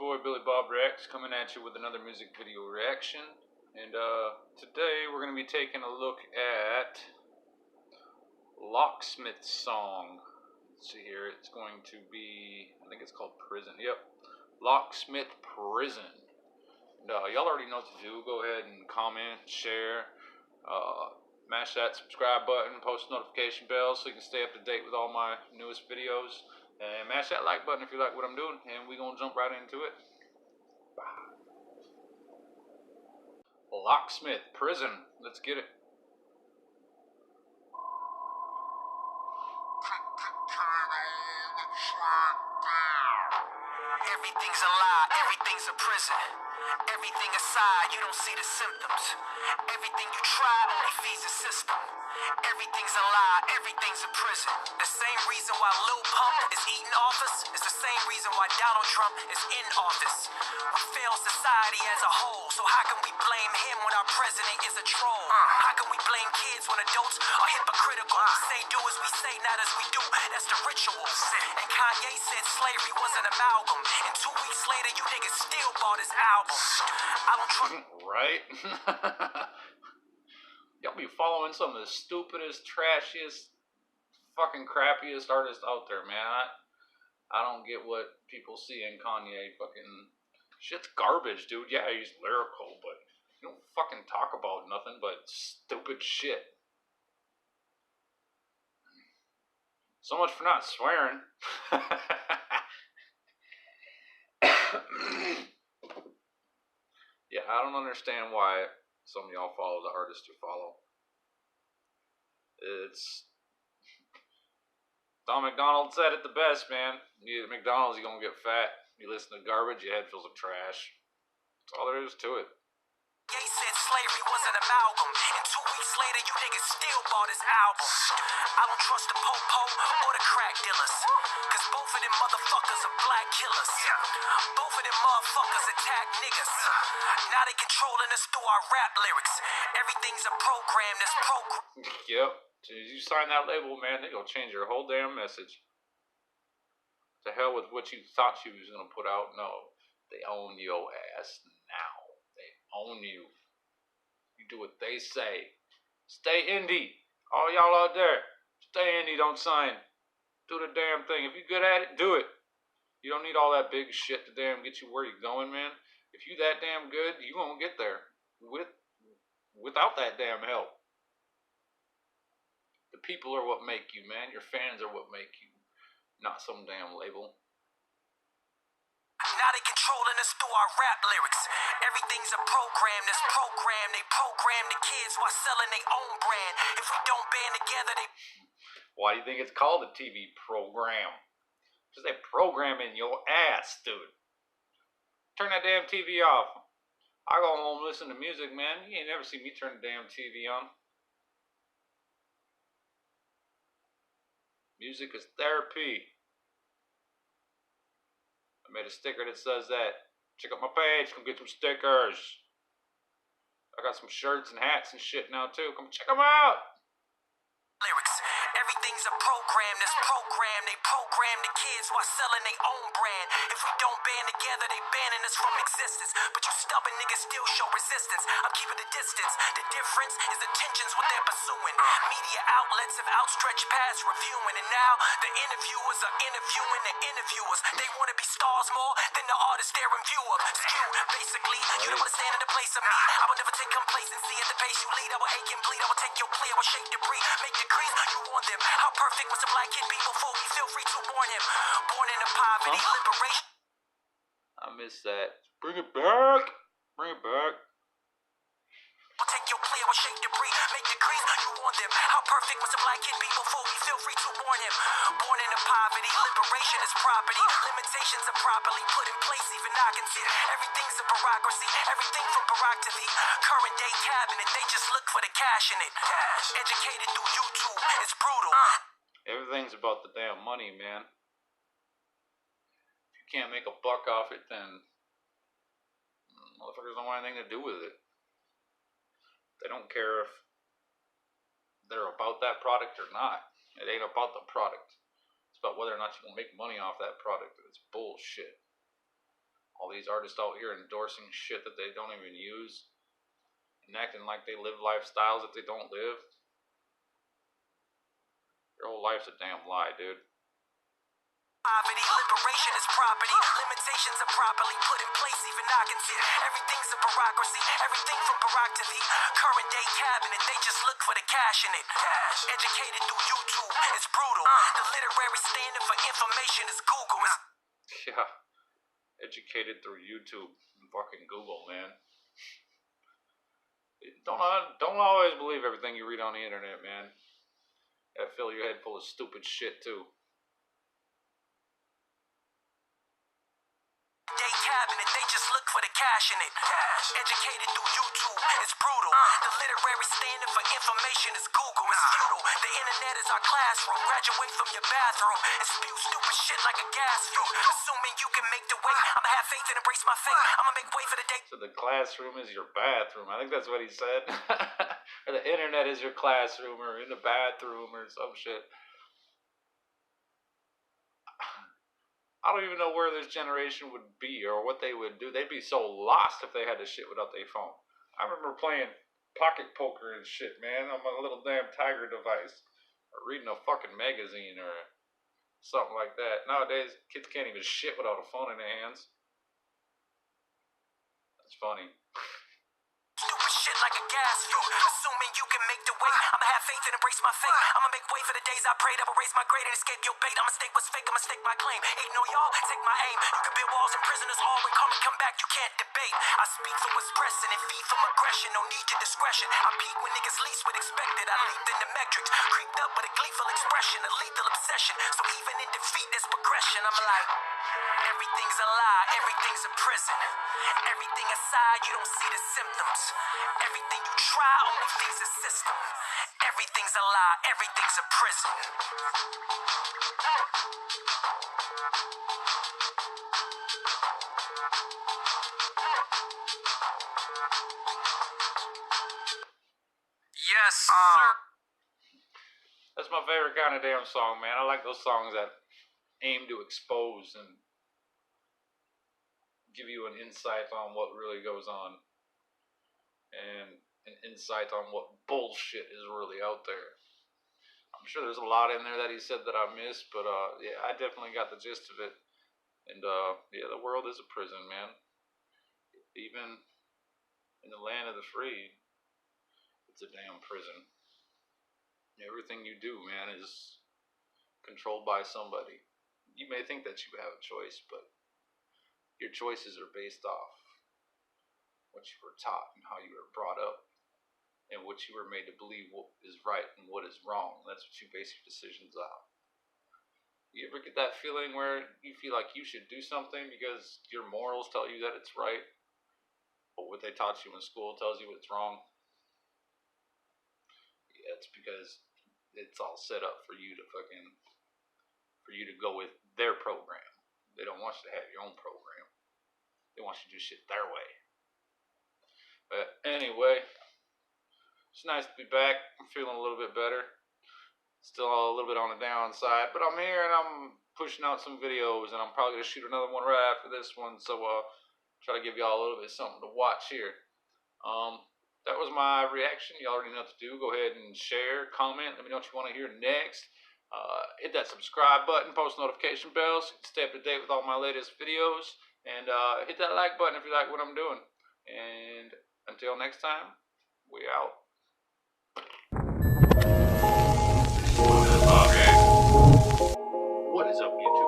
your boy Billy Bob Rex coming at you with another music video reaction. And today we're going to be taking a look at Locksmith's song. Let's see here, it's going to be, I think it's called Prison. Yep, Locksmith Prison. And y'all already know what to do. Go ahead and comment, share, mash that subscribe button, post notification bell so you can stay up to date with all my newest videos. And mash that like button if you like what I'm doing, and we're going to jump right into it. Locksmith Prison. Let's get it. Everything's a lie, everything's a prison. Everything aside, you don't see the symptoms. Everything you try only feeds the system. Everything's a lie, everything's a prison. The same reason why Lil Pump is eating office is the same reason why Donald Trump is in office. We fail society as a whole, so how can we blame him when our president is a troll? How can we blame kids when adults are hypocritical? We say do as we say, not as we do. That's the rituals. And Kanye said slavery was an amalgam, and 2 weeks later you niggas still bought his album. I don't trust. Right? Y'all be following some of the stupidest, trashiest, fucking crappiest artists out there, man. I don't get what people see in Kanye. Fucking shit's garbage, dude. Yeah, he's lyrical, but you don't fucking talk about nothing but stupid shit. So much for not swearing. Yeah, I don't understand why some of y'all follow the artists you follow. It's MacDonald said it the best, man. You eat at McDonald's, you're gonna get fat. You listen to garbage, your head fills with trash. That's all there is to it. Ye said slavery was an amalgam, and 2 weeks later you niggas still bought his album. I don't trust the po-po or the crack dealers, cause both of them motherfuckers are black killers. Both of them motherfuckers attack niggas. Now they controlling us through our rap lyrics. Everything's a program that's Yep. As soon as you sign that label, man, they gonna change your whole damn message. To hell with what you thought you was gonna put out. No, they own your ass now. They own you. You do what they say. Stay indie. All y'all out there, stay indie, don't sign. Do the damn thing. If you're good at it, do it. You don't need all that big shit to damn get you where you're going, man. If you that damn good, you gonna get there. Without that damn help. The people are what make you, man. Your fans are what make you. Not some damn label. Now they controlling us through our rap lyrics. Everything's a program that's programmed. They program the kids while selling their own brand. If we don't band together, they... Why do you think it's called a TV program? Because they programming your ass, dude. Turn that damn TV off. I go home and listen to music, man. You ain't never seen me turn the damn TV on. Music is therapy. I made a sticker that says that. Check out my page. Come get some stickers. I got some shirts and hats and shit now too. Come check them out. Lyrics. Everything's a program that's programmed. They program the kids while selling their own brand. If we don't band together, they banning us from existence. But you stubborn niggas still show resistance. I'm keeping the distance. The difference is the tensions what they're pursuing. Media outlets have outstretched past reviewing, and now the interviewers are interviewing the interviewers. They want to be stars more than the artists they're in view of. Skew, basically, you don't want to stand in the place of me. I will never take complacency at the pace you lead. I will ache and bleed. I will take your clear. I will shake debris, make decrees. You want them. How perfect was a black kid be before we feel free to warn him? Born into poverty, liberation. I miss that. Bring it back. Bring it back. We'll take your clear, we'll shake debris, make decrees. You want them. How perfect was a black kid be before we feel free to warn him? Born into poverty, liberation is property. Limitations are properly put in place, even I can see. Everything's a bureaucracy, everything from Barack to the current day cabinet. They just look for the cash in it. Educated through YouTube, it's brutal. Everything's about the damn money, man. If you can't make a buck off it, then motherfuckers don't want anything to do with it. They don't care if they're about that product or not. It ain't about the product. It's about whether or not you can make money off that product. It's bullshit. All these artists out here endorsing shit that they don't even use and acting like they live lifestyles that they don't live. Your whole life's a damn lie, dude. Poverty, liberation is property. Limitations are properly put in place. Even I can see everything's a bureaucracy. Everything from Barack to the current day cabinet. They just look for the cash in it. Educated through YouTube, it's brutal. The literary standard for information is Google. Yeah, educated through YouTube and fucking Google, man. Don't always believe everything you read on the internet, man. That'll fill your head full of stupid shit too. Cabinet, they just look for the cash in it. Educated through YouTube, it's brutal. The literary standard for information is Google, it's futile. The internet is our classroom. Graduate from your bathroom and spew stupid shit like a gas fuel. Assuming you can make the way, I'ma have faith and embrace my fate. I'ma make way for the day. So the classroom is your bathroom. I think that's what he said. Or the internet is your classroom, or in the bathroom, or some shit. I don't even know where this generation would be or what they would do. They'd be so lost if they had this shit without their phone. I remember playing pocket poker and shit, man, on my little damn Tiger device. Or reading a fucking magazine or something like that. Nowadays, kids can't even shit without a phone in their hands. That's funny. Stupid shit like a gas fuel. Assuming you can make the way, I'ma have faith and embrace my fate. I'ma make way for the days I prayed. I will raise my grade and escape your bait. I'ma stake what's fake, I'ma stake my claim. Ain't no y'all, take my aim. You can build walls and prisoners hall and come back, you can't debate. I speak from what's pressing and feed from aggression. No need your discretion. I peak when niggas least would expect it. I leaped in the metrics, creeped up with a gleeful expression, a lethal obsession. So even in defeat, there's progression. I'm like, everything's a lie, everything's a prison. Everything aside, you don't see the symptoms. Everything you try only feeds the system. Everything's a lie, everything's a prison. Yes, sir. That's my favorite kind of damn song, man. I like those songs that aim to expose and give you an insight on what really goes on. And an insight on what bullshit is really out there. I'm sure there's a lot in there that he said that I missed, but yeah, I definitely got the gist of it. And yeah, the world is a prison, man. Even in the land of the free, it's a damn prison. Everything you do, man, is controlled by somebody. You may think that you have a choice, but your choices are based off what you were taught and how you were brought up and what you were made to believe what is right and what is wrong. That's what you base your decisions on. You ever get that feeling where you feel like you should do something because your morals tell you that it's right, but what they taught you in school tells you it's wrong? Yeah, it's because it's all set up for you to go with their program. They don't want you to have your own program. They want you to do shit their way. But anyway, it's nice to be back. I'm feeling a little bit better. Still a little bit on the downside, but I'm here and I'm pushing out some videos, and I'm probably gonna shoot another one right after this one. So try to give y'all a little bit of something to watch here. That was my reaction. You already know what to do. Go ahead and share, comment. Let me know what you want to hear next. Hit that subscribe button, post notification bells, so you can stay up to date with all my latest videos, and hit that like button if you like what I'm doing. And until next time, we out. Okay. What is up, YouTube?